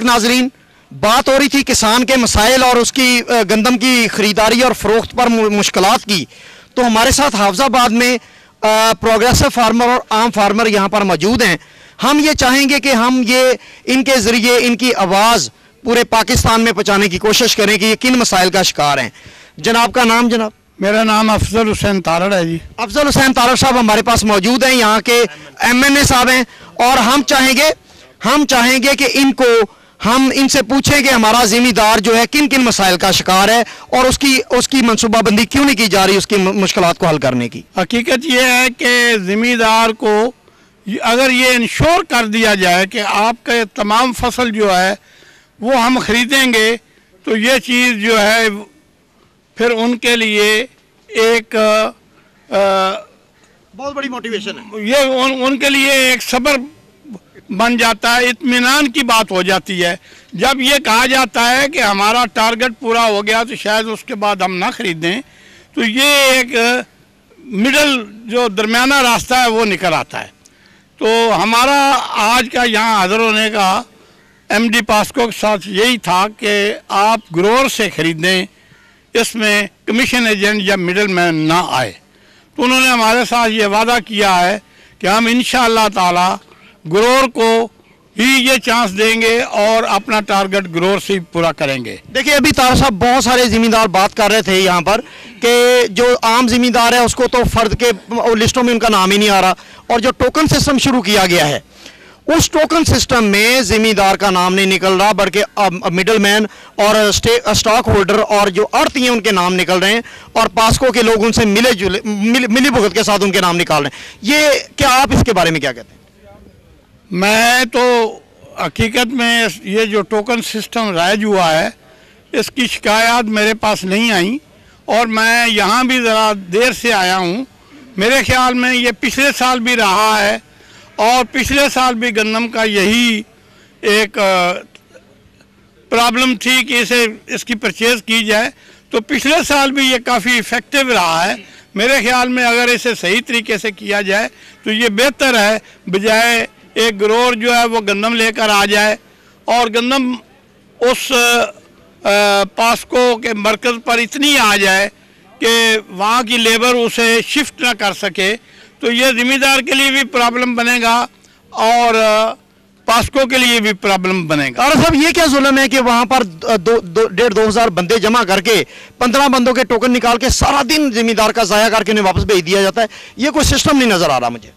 तक नाजरीन बात हो रही थी किसान के मसाइल और उसकी गंदम की ख़रीदारी और फ़रोख्त पर मुश्किलात की, तो हमारे साथ हाफिजाबाद में प्रोग्रेसिव फार्मर और आम फार्मर यहाँ पर मौजूद हैं। हम ये चाहेंगे कि हम ये इनके ज़रिए इनकी आवाज़ पूरे पाकिस्तान में पहुँचाने की कोशिश करें कि ये किन मसाइल का शिकार हैं। जनाब का नाम? जनाब मेरा नाम अफजल हुसैन तारड़ है जी। अफजल हुसैन तारड़ साहब हमारे पास मौजूद हैं, यहाँ के MNA साहब हैं, और हम चाहेंगे कि हम इनसे पूछें कि हमारा ज़िम्मेदार जो है किन किन मसाइल का शिकार है और उसकी मनसूबाबंदी क्यों नहीं की जा रही उसकी मुश्किलात को हल करने की। हकीकत ये है कि ज़िम्मेदार को अगर ये इंश्योर कर दिया जाए कि आपके तमाम फसल जो है वो हम ख़रीदेंगे, तो ये चीज़ जो है फिर उनके लिए एक बहुत बड़ी मोटिवेशन है। ये उनके लिए एक सब्र बन जाता है, इत्मीनान की बात हो जाती है। जब ये कहा जाता है कि हमारा टारगेट पूरा हो गया तो शायद उसके बाद हम ना ख़रीदें, तो ये एक मिडल जो दरमियाना रास्ता है वो निकल आता है। तो हमारा आज का यहाँ हाज़िर होने का MD पास्को के साथ यही था कि आप ग्रोअर से ख़रीदें, इसमें कमीशन एजेंट या मिडल मैन ना आए। तो उन्होंने हमारे साथ ये वादा किया है कि हम इंशाअल्लाह ताला ग्रोअर को ही ये चांस देंगे और अपना टारगेट ग्रोअर से ही पूरा करेंगे। देखिए अभी तारड़ साहब बहुत सारे ज़िम्मेदार बात कर रहे थे यहाँ पर कि जो आम ज़िम्मेदार है उसको तो फ़र्द के लिस्टों में उनका नाम ही नहीं आ रहा, और जो टोकन सिस्टम शुरू किया गया है उस टोकन सिस्टम में ज़िम्मेदार का नाम नहीं निकल रहा, बल्कि मिडल मैन और स्टॉक होल्डर और जो आड़ती हैं उनके नाम निकल रहे हैं, और पास्को के लोग उनसे मिली भुगत के साथ उनके नाम निकाल रहे हैं। ये क्या आप इसके बारे में क्या कहते हैं? मैं तो हकीकत में ये जो टोकन सिस्टम राइज हुआ है इसकी शिकायत मेरे पास नहीं आई, और मैं यहाँ भी ज़रा देर से आया हूँ। मेरे ख्याल में ये पिछले साल भी रहा है, और पिछले साल भी गंदम का यही एक प्रॉब्लम थी कि इसकी परचेज़ की जाए। तो पिछले साल भी ये काफ़ी इफ़ेक्टिव रहा है। मेरे ख्याल में अगर इसे सही तरीके से किया जाए तो ये बेहतर है, बजाय एक ग्रोअर जो है वो गंदम लेकर आ जाए और गंदम उस पास्को के मरकज़ पर इतनी आ जाए कि वहाँ की लेबर उसे शिफ्ट ना कर सके। तो ये ज़िम्मेदार के लिए भी प्रॉब्लम बनेगा और पास्को के लिए भी प्रॉब्लम बनेगा। और साहब ये क्या जुल्म है कि वहाँ पर 1,500-2,000 बंदे जमा करके 15 बंदों के टोकन निकाल के सारा दिन ज़िम्मेदार का ज़ाया करके उन्हें वापस भेज दिया जाता है। ये कोई सिस्टम नहीं नज़र आ रहा मुझे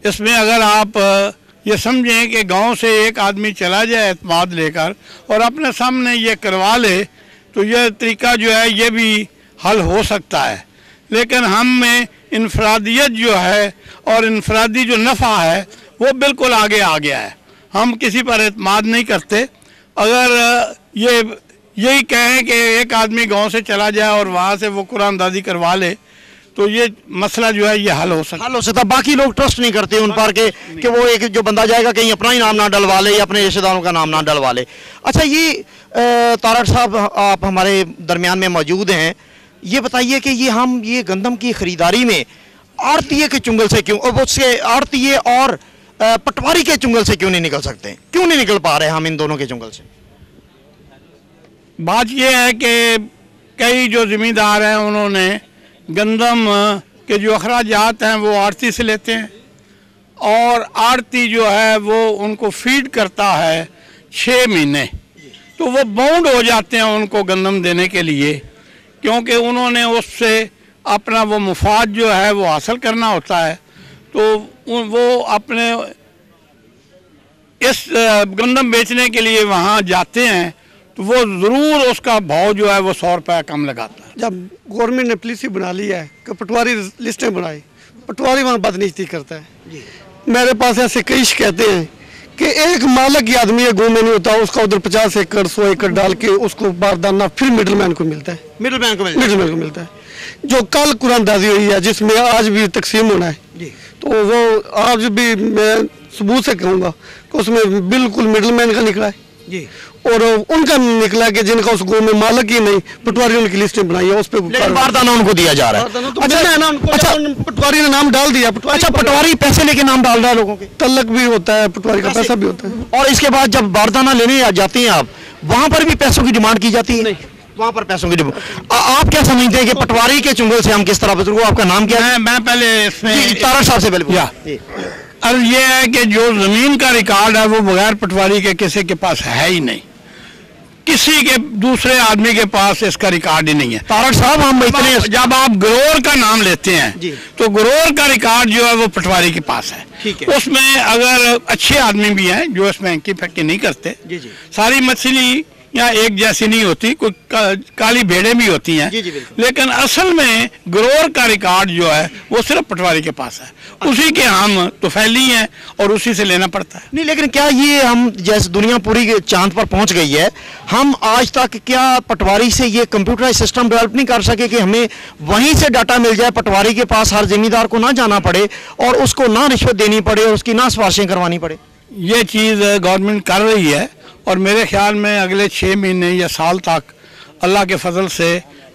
इसमें। अगर आप ये समझें कि गांव से एक आदमी चला जाए एतमाद लेकर और अपने सामने ये करवा ले, तो ये तरीका जो है ये भी हल हो सकता है। लेकिन हम में इनफरादियत जो है और इनफरादी जो नफ़ा है वो बिल्कुल आगे आ गया है। हम किसी पर एतमाद नहीं करते। अगर यही कहें कि एक आदमी गांव से चला जाए और वहाँ से वो कुरानदाजी करवा ले, तो ये मसला जो है ये हल हो सकता। बाकी लोग ट्रस्ट नहीं करते उन पर कि वो एक जो बंदा जाएगा कहीं अपना ही नाम ना डलवा ले या अपने रिश्तेदारों का नाम ना डलवा ले। अच्छा, ये तारड़ साहब आप हमारे दरमियान में मौजूद हैं, ये बताइए कि ये गंदम की ख़रीदारी में आड़तीये के चुंगल से क्यों, और उससे आड़तीये और पटवारी के चुंगल से क्यों नहीं निकल सकते? क्यों नहीं निकल पा रहे हम इन दोनों के चुंगल से? बात यह है कि कई जो ज़िम्मेदार हैं उन्होंने गंदम के जो अखराजात हैं वो आड़ती से लेते हैं, और आड़ती जो है वो उनको फीड करता है 6 महीने। तो वो बाउंड हो जाते हैं उनको गंदम देने के लिए, क्योंकि उन्होंने उससे अपना वो मुफाद जो है वो हासिल करना होता है। तो वो अपने इस गंदम बेचने के लिए वहाँ जाते हैं, तो वो ज़रूर उसका भाव जो है वो 100 रुपये कम लगाता है। जब गवर्नमेंट ने पॉलिसी बना ली है कि पटवारी लिस्टें बनाई, पटवारी वहाँ बदनीति करता है। मेरे पास ऐसे कई शिकायतें हैं कि एक मालिक या आदमी गाँव में नहीं होता, उसका उधर 50 एकड़ 100 एकड़ डाल के उसको बारदाना फिर मिडलमैन को मिलता है। मिडलमैन को मिलता है। जो कल कुरानदाजी हुई है जिसमें आज भी तकसीम होना है, तो वो आज भी मैं सबूत से कहूँगा कि उसमें बिल्कुल मिडलमैन का निकला है। जी। और उनका निकला कि जिनका उस गांव में मालिक ही नहीं, पटवारी उनकी लिस्टें बनाई है, उस पे बारदाना उनको दिया जा रहा है। अच्छा, पटवारी ने नाम डाल दिया। अच्छा, पटवारी पैसे लेके नाम डाल रहा है लोगों के, तल्लक भी होता है, पटवारी का पैसा भी होता है। और इसके बाद जब बारदाना लेने जाते हैं आप, वहां पर भी पैसों की डिमांड की जाती है? नहीं, वहां पर पैसों की डिमांड। आप क्या समझते हैं कि पटवारी के चुंगल से हम किस तरह बुजुर्गों, आपका नाम क्या है? मैं पहले इसमें तारा साहब से पहले अर्ज ये है कि जो जमीन का रिकॉर्ड है वो बगैर पटवारी के किसी के पास है ही नहीं, किसी के दूसरे आदमी के पास इसका रिकॉर्ड ही नहीं है। तारक साहब, हम इतने जब आप ग्रोवर का नाम लेते हैं तो ग्रोवर का रिकॉर्ड जो है वो पटवारी के पास है। ठीक है। उसमें अगर अच्छे आदमी भी हैं जो इसमें अंकी फक्की नहीं करते, सारी मछली या एक जैसी नहीं होती, कोई काली भेड़ें भी होती हैं, लेकिन असल में ग्रोवर का रिकॉर्ड जो है वो सिर्फ पटवारी के पास है, उसी के हम तो फैली हैं और उसी से लेना पड़ता है। नहीं, लेकिन क्या ये हम जैसे दुनिया पूरी चांद पर पहुंच गई है, हम आज तक क्या पटवारी से ये कंप्यूटराइज सिस्टम डेवलप नहीं कर सके कि हमें वहीं से डाटा मिल जाए, पटवारी के पास हर जिम्मेदार को ना जाना पड़े और उसको ना रिश्वत देनी पड़े और उसकी ना सिफारिशें करवानी पड़े? ये चीज़ गवर्नमेंट कर रही है और मेरे ख्याल में अगले 6 महीने या साल तक अल्लाह के फजल से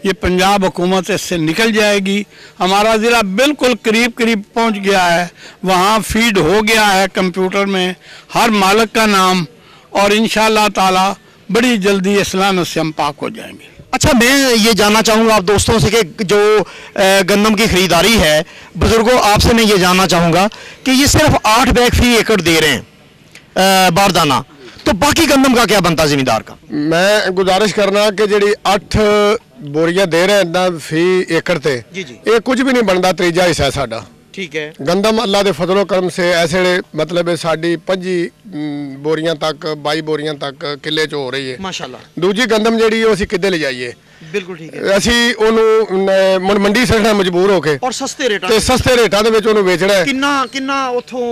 ये पंजाब हुकूमत इससे निकल जाएगी। हमारा ज़िला बिल्कुल करीब करीब पहुंच गया है, वहाँ फीड हो गया है कंप्यूटर में हर मालिक का नाम, और इंशाअल्लाह ताला बड़ी जल्दी इस लानत से हम पाक हो जाएंगे। अच्छा, मैं ये जानना चाहूँगा आप दोस्तों से कि जो गंदम की खरीदारी है, बुजुर्गों आपसे मैं ये जानना चाहूँगा कि ये सिर्फ 8 बैग फी एकड़ दे रहे हैं बारदाना, तो बाकी गंदम का क्या बनता जिम्मेदार का? मैं गुजारिश करना कि जी 8 बोरियां दे रहे हैं फी एकड़ ते, ये कुछ भी नहीं बनता, त्रीजा हिस्सा है साडा। ठीक है। गंदम अल्लाह के फजलो करम से ऐसे मतलब साड़ी 25 बोरियां तक 22 बोरियां तक किले च हो रही है माशाल्लाह। दूजी गंदम जी असी किदे ले जाइए? बिल्कुल ठीक है। असी ओनू मंडी सड़ना मजबूर होके और सस्ते रेटां ते सस्ते रेटां दे विच ओनू बेचना है। किन्ना उथों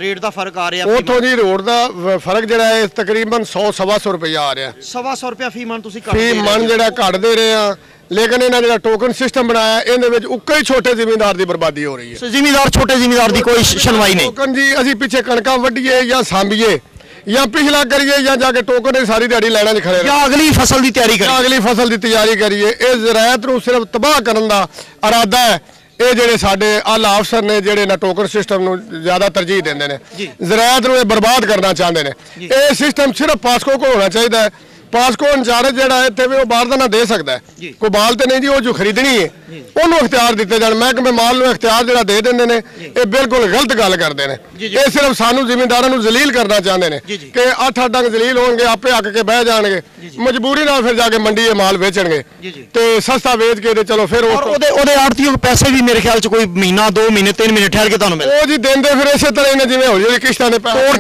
रेट दा फर्क आ रहा है? उथों जी रोड दा फर्क जिहड़ा है तकरीबन 100-125 रुपया आ रहा है। 125 रुपया फी मन तुसीं फी मन जिहड़ा घट दे रहे हैं, लेकिन इन्होंने जो टोकन सिस्टम बनाया इहदे उक्के ही छोटे जिमीदार की बर्बादी हो रही है। जिमीदार छोटे जिमीदार की कोई सुनवाई नहीं। टोकन जी असी पिछे कणकां वड्डीए या सांभीए या पिछला करिए या जाके टोकन सारी दिहाड़ी लाइनां 'च खड़े या अगली फसल की तैयारी करिए, अगली फसल की तैयारी करिए। इस ज़रायत नूं सिर्फ तबाह करने का इरादा है। ये ਜਿਹੜੇ ਸਾਡੇ आला अफसर ने ਜਿਹੜੇ ना टोकन सिस्टम ਨੂੰ ਜ਼ਿਆਦਾ ਤਰਜੀਹ ਦਿੰਦੇ ਨੇ, ज़रायत ਨੂੰ बर्बाद करना चाहते हैं। ये सिस्टम सिर्फ पासको को होना चाहिए। पासको इंचार्ज ਜਿਹੜਾ है इत्थे वो बारदाना दे सकता है, कोई बाल तो नहीं जी, वो जो खरीदनी है ਉਹਨੂੰ इख्तियार दिते जाण। महकमे माल ਨੂੰ इख्तियार ਜਿਹੜਾ दे देंगे ने, ये बिल्कुल गलत गल करते हैं। ये सिर्फ सानू जिमीदारां ਨੂੰ जलील करना चाहते हैं कि 8 डंग जलील होंगे, आपे हक के बह जाएंगे, मजबूरी नाल फिर जाके मंडी ये माल बेचणगे ते सस्ता बेच के ते चलो फिर ओदे आड़तीयों को पैसे भी मेरे ख्याल से कोई महीना 2 महीने 3 महीने ठहर के तुहानू मिलदे। ਉਹ ਜੀ ਦਿੰਦੇ ਫਿਰ ਇਸੇ ਤਰ੍ਹਾਂ ਹੀ ਜਿਵੇਂ ਹੌਲੀ ਹੌਲੀ ਕਿਸ਼ਤਾਂ ਦੇ ਤੋੜ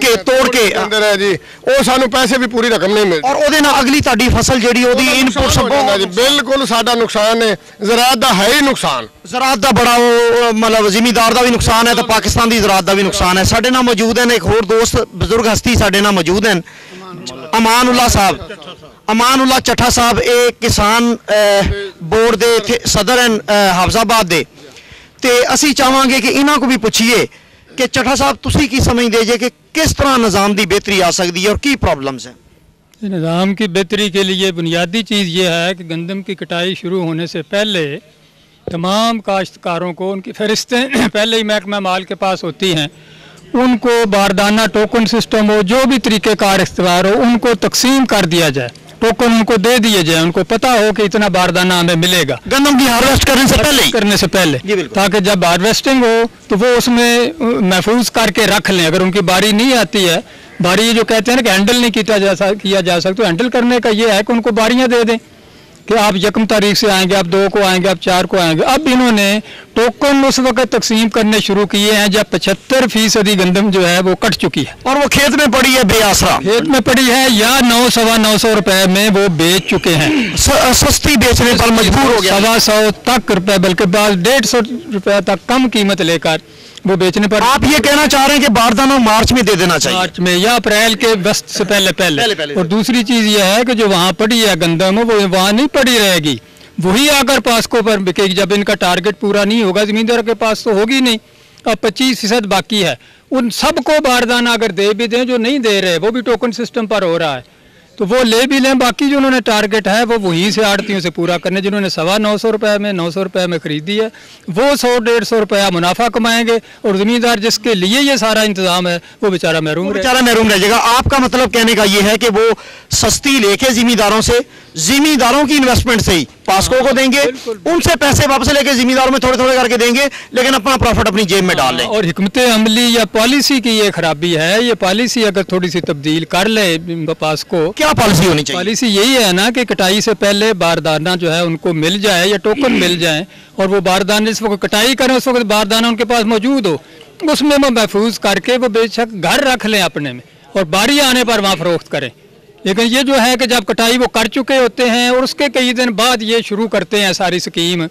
ਕੇ ਦਿੰਦੇ ਰਹੇ ਜੀ, ਉਹ ਸਾਨੂੰ ਪੈਸੇ ਵੀ ਪੂਰੀ ਰਕਮ ਨਹੀਂ ਮਿਲਦੀ। और ओदे नाल अगली ਤੁਹਾਡੀ फसल ਜਿਹੜੀ ਉਹਦੀ इनपुट सब जी बिल्कुल साडा नुकसान है। ज़रायत दा है ही नुकसान, ज़रायत दा बड़ा मतलब जिमीदार दा भी नुकसान है तो पाकिस्तान दी ज़रायत दा भी नुकसान है। साडे नाल मौजूद हैं एक होर दोस्त बुजुर्ग हस्ती साडे नाल मौजूद हैं, अमानुल्लाह साहब, अमानुल्लाह चट्ठा साहब, एक किसान बोर्ड दे सदर हैं हाफजाबाद दे। ते असी चाहांगे कि इन्हां को भी पुछिए कि चट्ठा साहब तुसी की समझदे जे कि किस तरह निज़ाम दी बेहतरी आ सकती है और की प्रॉब्लम्स हैं? निज़ाम की बेहतरी के लिए बुनियादी चीज़ ये है कि गंदम की कटाई शुरू होने से पहले तमाम काश्तकारों को उनकी फहरिस्तें पहले ही महकमा माल के पास होती हैं, उनको बारदाना टोकन सिस्टम हो, जो भी तरीक़ेकार इख्तियार हो, उनको तकसीम कर दिया जाए, टोकन उनको दे दिए जाए, उनको पता हो कि इतना बारदाना हमें मिलेगा गंदम की हार्वेस्ट करने से पहले ताकि जब हार्वेस्टिंग हो तो वो उसमें महफूज करके रख लें। अगर उनकी बारी नहीं आती है, बारी जो कहते हैं ना कि हैंडल नहीं किया जा सकता, तो हैंडल करने का ये है कि उनको बारियां दे दें कि आप यकम तारीख से आएंगे, आप 2 को आएंगे, आप 4 को आएंगे। अब इन्होंने टोकन उस वक्त तकसीम करने शुरू किए हैं जब 75% गंदम जो है वो कट चुकी है और वो खेत में पड़ी है, बेआसरा खेत में पड़ी है, या 900-950 रुपए में वो बेच चुके हैं, सस्ती बेचने पर मजबूर हो गया, 125 तक रुपए, बल्कि बाद 150 रुपए तक कम कीमत लेकर वो बेचने पर। आप ये कहना चाह रहे हैं कि बारदाना मार्च में दे देना चाहिए? मार्च में या अप्रैल के वस्त से पहले। और दूसरी चीज़ यह है कि जो वहाँ पड़ी है गंदम वो वहाँ नहीं पड़ी रहेगी, वही आकर पासको पर बिकेगी। जब इनका टारगेट पूरा नहीं होगा ज़मींदार के पास तो होगी नहीं। अब 25% बाकी है, उन सबको बारदाना अगर दे भी दें, जो नहीं दे रहे वो भी टोकन सिस्टम पर हो रहा है, तो वो ले भी लें। बाकी जो उन्होंने टारगेट है वो वहीं से आड़तियों से पूरा करने, जिन्होंने 950 रुपये में 900 रुपये में खरीदी है वो 100-150 रुपया मुनाफा कमाएंगे, और ज़मींदार जिसके लिए ये सारा इंतजाम है वो बेचारा महरूम रह जाएगा। आपका मतलब कहने का ये है कि वो सस्ती लेके जिमीदारों की इन्वेस्टमेंट से ही पास्को को देंगे, उनसे पैसे वापस लेके जिमीदारों में थोड़े थोड़े करके देंगे, लेकिन अपना प्रॉफिट अपनी जेब में डाल लें। और हिकमत अमली या पॉलिसी की ये खराबी है, ये पॉलिसी अगर थोड़ी सी तब्दील कर ले पास्को। क्या पॉलिसी होनी चाहिए? पॉलिसी यही है ना कि कटाई से पहले बारदाना जो है उनको मिल जाए या टोकन मिल जाए, और वो बारदाने जिस वक्त कटाई करें उस वक्त बारदाना उनके पास मौजूद हो, उसमें वो महफूज करके वो बेशक घर रख लें अपने में, और बारी आने पर वहाँ फरोख्त करें। लेकिन ये जो है कि जब कटाई वो कर चुके होते हैं और उसके कई दिन बाद ये शुरू करते हैं सारी स्कीम,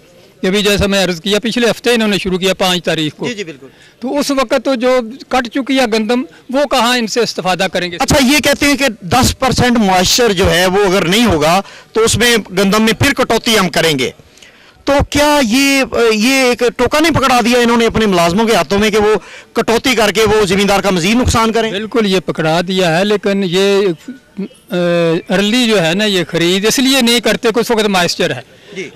ये भी जैसा मैं अर्ज किया पिछले हफ्ते इन्होंने शुरू किया 5 तारीख को। जी बिल्कुल। तो उस वक्त तो जो कट चुकी है गंदम वो कहाँ इनसे इस्तेफादा करेंगे। अच्छा, ये कहते हैं कि 10% मॉइस्चर जो है वो अगर नहीं होगा तो उसमें गंदम में फिर कटौती हम करेंगे, तो क्या ये एक टोका नहीं पकड़ा दिया इन्होंने अपने मुलाजमों के हाथों में कि वो कटौती करके वो जिमींदार का मजीद नुकसान करें? बिल्कुल ये पकड़ा दिया है, लेकिन ये अर्ली जो है ना ये खरीद इसलिए नहीं करते कि उस वक्त मॉइस्चर है।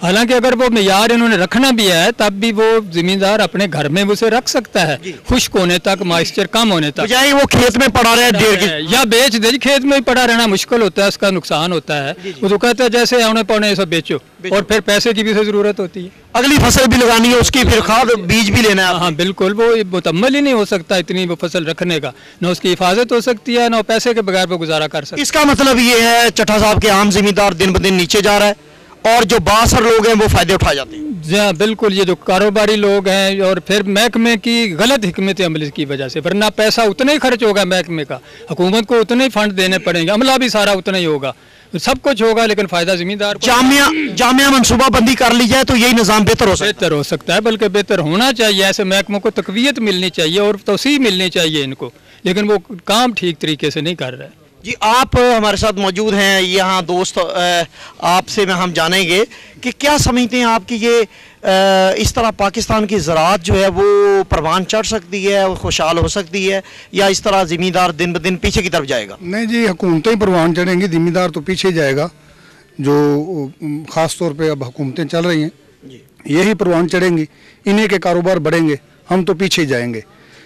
हालांकि अगर वो मेयार इन्होंने रखना भी है तब भी वो जिमींदार अपने घर में उसे रख सकता है खुश्क होने तक, मॉइस्चर कम होने तक, बजाय वो खेत में पड़ा रहे या बेच दे। खेत में ही पड़ा रहना मुश्किल होता है, उसका नुकसान होता है। वो तो कहता है जैसे आने पौने सब बेचो, और फिर पैसे की भी जरूरत होती है, अगली फसल भी लगानी है उसकी, फिर खाद बीज भी लेना है। हाँ बिल्कुल, वो मुकम्मल ही नहीं हो सकता इतनी वो फसल रखने का, ना उसकी हिफाजत हो सकती है ना पैसे के बगैर वो गुजारा कर सकते। इसका मतलब ये है चट्टा साहब के आम जिमीदार दिन ब दिन नीचे जा रहा है और जो बासर लोग हैं वो फायदे उठाए जाते हैं। जी हाँ बिल्कुल, ये जो कारोबारी लोग हैं और फिर महकमे की गलत हिकमत अमली की वजह से, वरना पैसा उतना ही खर्च होगा महकमे का, हुकूमत को उतने ही फंड देने पड़ेंगे, अमला भी सारा उतना ही होगा, सब कुछ होगा, लेकिन फायदा जिम्मेदार। जामिया मनसूबाबंदी कर ली जाए तो यही निज़ाम बेहतर हो सकता है, बल्कि बेहतर होना चाहिए। ऐसे महकमों को तकवीयत मिलनी चाहिए और तोसी मिलनी चाहिए इनको, लेकिन वो काम ठीक तरीके से नहीं कर रहे। जी, आप हमारे साथ मौजूद हैं यहाँ दोस्त, आपसे हम जानेंगे कि क्या समझते हैं आप कि ये इस तरह पाकिस्तान की ज़राअत जो है वो परवान चढ़ सकती है, खुशहाल हो सकती है, या इस तरह ज़मींदार दिन ब दिन पीछे की तरफ जाएगा? नहीं जी, हुकूमतें ही परवान चढ़ेंगी, ज़मींदार तो पीछे जाएगा। जो ख़ास तौर पे अब हुकूमतें चल रही हैं यही परवान चढ़ेंगी, इन्हीं के कारोबार बढ़ेंगे, हम तो पीछे जाएंगे।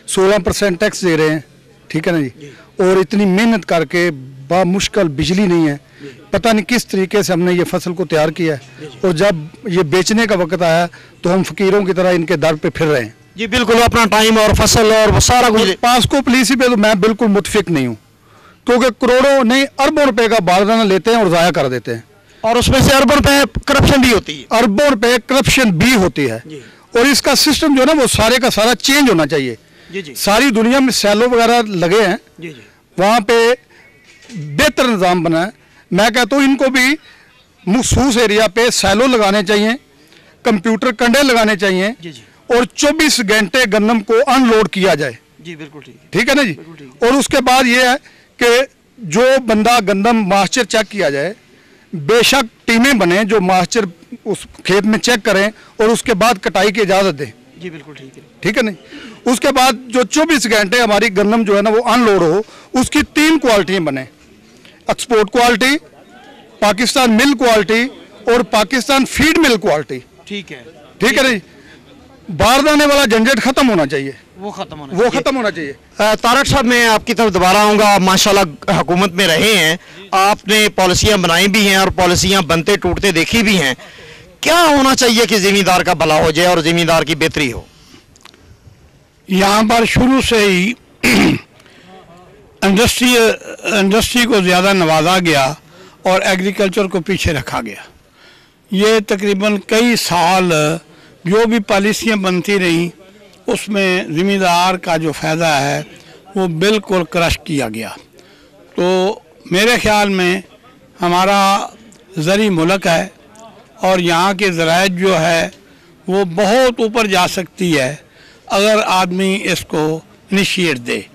16% टैक्स दे रहे हैं, ठीक है ना जी, और इतनी मेहनत करके बामुश्किल बिजली नहीं है, पता नहीं किस तरीके से हमने ये फसल को तैयार किया है, और जब ये बेचने का वक्त आया तो हम फकीरों की तरह इनके दर पे फिर रहे हैं। जी बिल्कुल, अपना टाइम और फसल और सारा कुछ। पास्को पॉलिसी पे तो मैं बिल्कुल मुतफिक नहीं हूँ, क्योंकि करोड़ों नहीं अरबों रुपए का बारदाना लेते हैं और ज़ाया कर देते हैं, और उसमें से अरबों रुपए करप्शन भी होती है, अरबों रुपए करप्शन भी होती है। और इसका सिस्टम जो है ना वो सारे का सारा चेंज होना चाहिए। सारी दुनिया में सैलो वगैरह लगे हैं, वहाँ पे बेहतर निज़ाम बना है। मैं कहता हूँ इनको भी मखसूस एरिया पे सैलो लगाने चाहिए, कंप्यूटर कंडे लगाने चाहिए, और 24 घंटे गंदम को अनलोड किया जाए। जी बिल्कुल ठीक है ना जी। और उसके बाद ये है कि जो बंदा गंदम मॉइस्चर चेक किया जाए, बेशक टीमें बने जो मॉइस्चर उस खेत में चेक करें और उसके बाद कटाई की इजाज़त दें। जी बिल्कुल ठीक है, ठीक है नहीं। उसके बाद जो 24 घंटे हमारी गंदम जो है ना वो अनलोड हो, उसकी 3 क्वालिटियाँ बने, एक्सपोर्ट क्वालिटी, पाकिस्तान मिल क्वालिटी और पाकिस्तान फीड मिल क्वालिटी। ठीक है, ठीक है नहीं। बारदाने वाला झंझट खत्म होना चाहिए, वो खत्म होना चाहिए। तारक साहब, मैं आपकी तरफ दोबारा आऊँगा। माशाल्लाह हुकूमत में रहे हैं, आपने पॉलिसियाँ बनाई भी हैं और पॉलिसियाँ बनते टूटते देखी भी हैं। क्या होना चाहिए कि ज़मींदार का भला हो जाए और ज़मींदार की बेहतरी हो? यहाँ पर शुरू से ही इंडस्ट्री को ज़्यादा नवाजा गया और एग्रीकल्चर को पीछे रखा गया। ये तकरीबन कई साल जो भी पॉलिसियाँ बनती रहीं उसमें ज़मींदार का जो फ़ायदा है वो बिल्कुल क्रश किया गया। तो मेरे ख़्याल में हमारा ज़री मुल्क है और यहाँ के ज़राइत जो है वो बहुत ऊपर जा सकती है अगर आदमी इसको इनिशिएट दे।